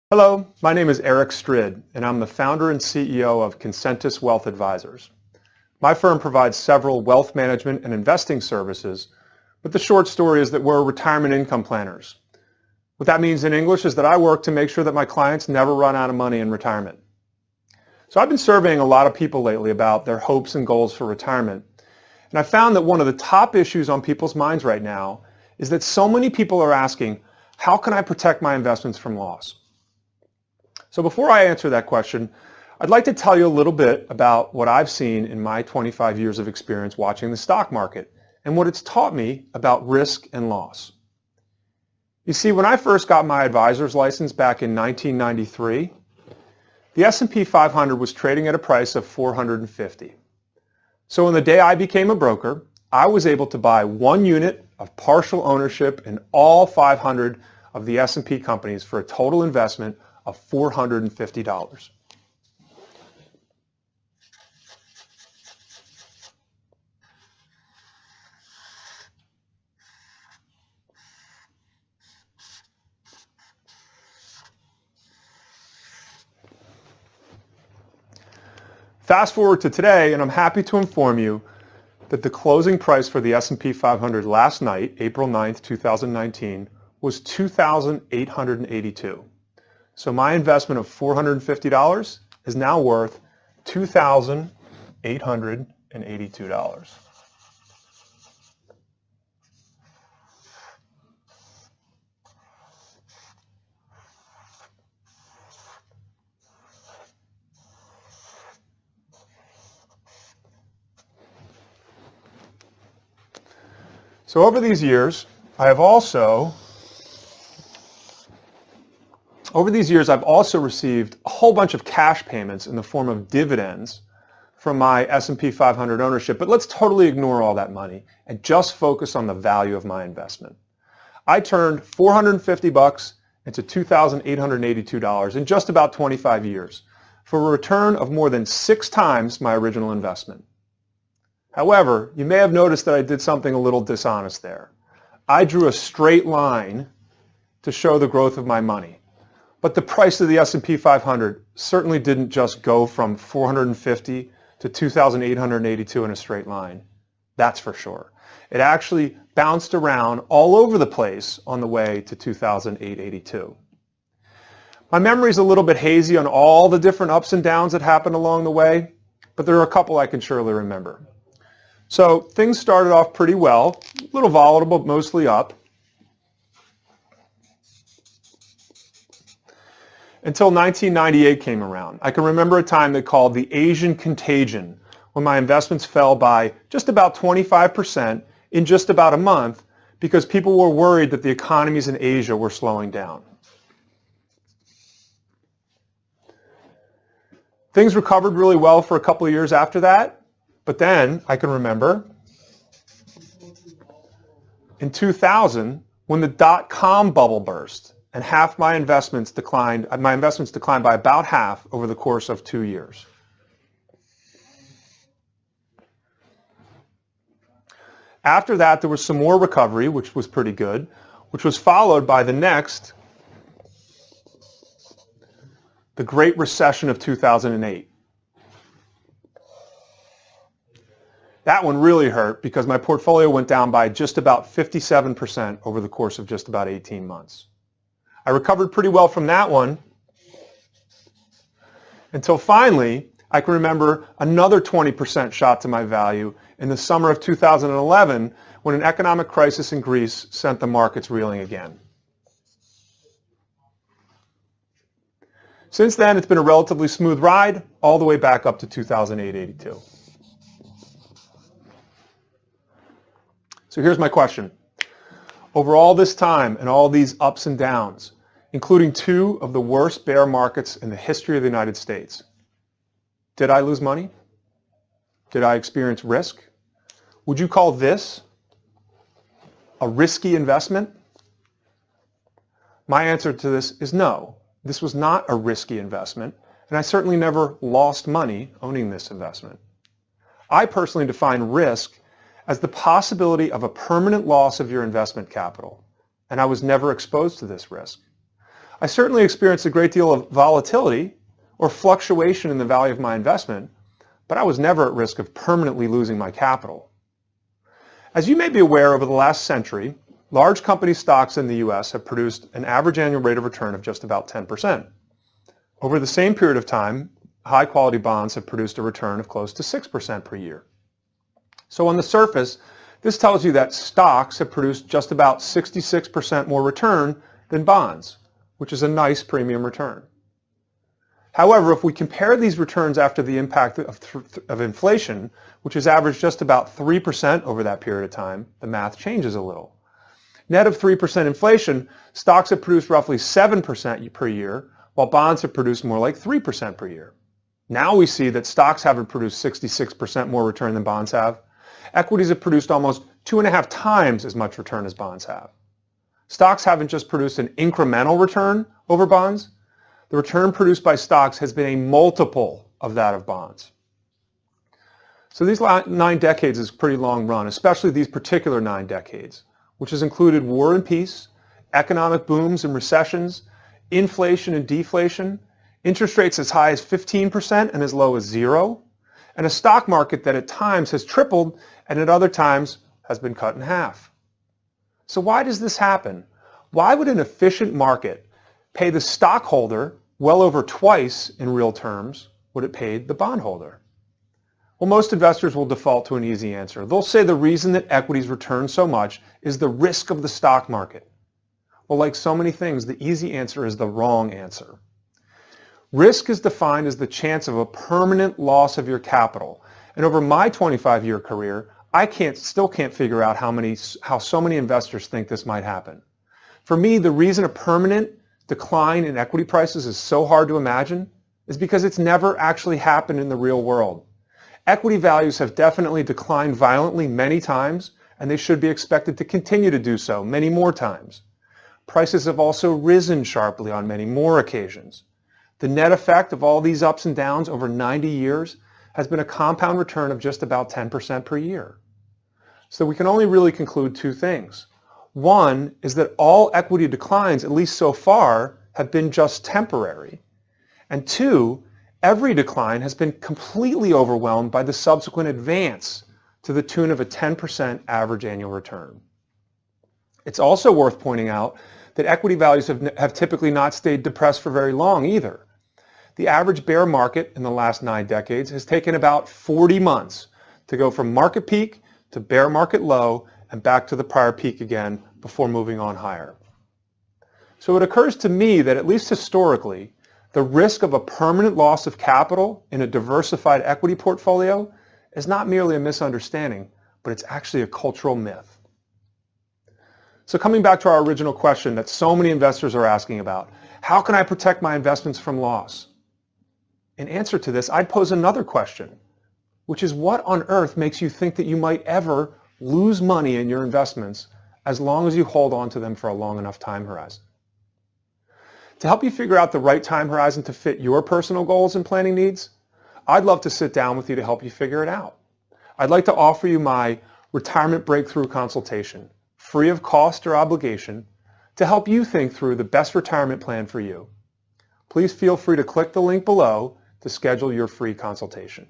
Hello, my name is Erik Strid, and I'm the founder and CEO of Consentus Wealth Advisors. My firm provides several wealth management and investing services, but the short story is that we're retirement income planners. What that means in English is that I work to make sure that my clients never run out of money in retirement. So I've been surveying a lot of people lately about their hopes and goals for retirement, and I found that one of the top issues on people's minds right now is that so many people are asking, how can I protect my investments from loss? So before I answer that question, I'd like to tell you a little bit about what I've seen in my 25 years of experience watching the stock market and what it's taught me about risk and loss. You see, when I first got my advisor's license back in 1993, the S&P 500 was trading at a price of 450. So on the day I became a broker, I was able to buy one unit of partial ownership in all 500 of the S&P companies for a total investment of $450. Fast forward to today, and I'm happy to inform you that the closing price for the S&P 500 last night, April 9th, 2019, was $2,882. So my investment of $450 is now worth $2,882. So over these years, I've also received a whole bunch of cash payments in the form of dividends from my S&P 500 ownership, but let's totally ignore all that money and just focus on the value of my investment. I turned $450 into $2,882 in just about 25 years for a return of more than 6 times my original investment. However, you may have noticed that I did something a little dishonest there. I drew a straight line to show the growth of my money. But the price of the S&P 500 certainly didn't just go from 450 to 2,882 in a straight line. That's for sure. It actually bounced around all over the place on the way to 2,882. My memory's a little bit hazy on all the different ups and downs that happened along the way, but there are a couple I can surely remember. So things started off pretty well, a little volatile, but mostly up, until 1998 came around. I can remember a time they called the Asian contagion, when my investments fell by just about 25% in just about a month because people were worried that the economies in Asia were slowing down. Things recovered really well for a couple of years after that, but then I can remember in 2000 when the dot-com bubble burst and half my investments declined by about half over the course of 2 years. After that, there was some more recovery, which was pretty good, which was followed by the next, the Great Recession of 2008. That one really hurt because my portfolio went down by just about 57% over the course of just about 18 months. I recovered pretty well from that one until finally I can remember another 20% shot to my value in the summer of 2011 when an economic crisis in Greece sent the markets reeling again. Since then, it's been a relatively smooth ride all the way back up to 2,882. So here's my question. Over all this time and all these ups and downs, including 2 of the worst bear markets in the history of the United States, did I lose money? Did I experience risk? Would you call this a risky investment? My answer to this is no. This was not a risky investment, and I certainly never lost money owning this investment. I personally define risk as the possibility of a permanent loss of your investment capital, and I was never exposed to this risk. I certainly experienced a great deal of volatility or fluctuation in the value of my investment, but I was never at risk of permanently losing my capital. As you may be aware, over the last century, large company stocks in the U.S. have produced an average annual rate of return of just about 10%. Over the same period of time, high-quality bonds have produced a return of close to 6% per year. So on the surface, this tells you that stocks have produced just about 66% more return than bonds, which is a nice premium return. However, if we compare these returns after the impact of inflation, which has averaged just about 3% over that period of time, the math changes a little. Net of 3% inflation, stocks have produced roughly 7% per year, while bonds have produced more like 3% per year. Now we see that stocks haven't produced 66% more return than bonds have. Equities have produced almost 2.5 times as much return as bonds have. Stocks haven't just produced an incremental return over bonds. The return produced by stocks has been a multiple of that of bonds. So these 9 decades is a pretty long run, especially these particular 9 decades, which has included war and peace, economic booms and recessions, inflation and deflation, interest rates as high as 15% and as low as 0, and a stock market that at times has tripled and at other times has been cut in half. So why does this happen? Why would an efficient market pay the stockholder well over twice in real terms what it paid the bondholder? Well, most investors will default to an easy answer. They'll say the reason that equities return so much is the risk of the stock market. Well, like so many things, the easy answer is the wrong answer. Risk is defined as the chance of a permanent loss of your capital. And over my 25-year career, I still can't figure out how so many investors think this might happen. For me, the reason a permanent decline in equity prices is so hard to imagine is because it's never actually happened in the real world. Equity values have definitely declined violently many times, and they should be expected to continue to do so many more times. Prices have also risen sharply on many more occasions. The net effect of all these ups and downs over 90 years has been a compound return of just about 10% per year. So we can only really conclude 2 things. One is that all equity declines, at least so far, have been just temporary. And 2, every decline has been completely overwhelmed by the subsequent advance to the tune of a 10% average annual return. It's also worth pointing out that equity values have typically not stayed depressed for very long either. The average bear market in the last 9 decades has taken about 40 months to go from market peak to bear market low and back to the prior peak again before moving on higher. So it occurs to me that at least historically, the risk of a permanent loss of capital in a diversified equity portfolio is not merely a misunderstanding, but it's actually a cultural myth. So coming back to our original question that so many investors are asking about, how can I protect my investments from loss? In answer to this, I'd pose another question, which is what on earth makes you think that you might ever lose money in your investments as long as you hold on to them for a long enough time horizon? To help you figure out the right time horizon to fit your personal goals and planning needs, I'd love to sit down with you to help you figure it out. I'd like to offer you my retirement breakthrough consultation, free of cost or obligation, to help you think through the best retirement plan for you. Please feel free to click the link below to schedule your free consultation.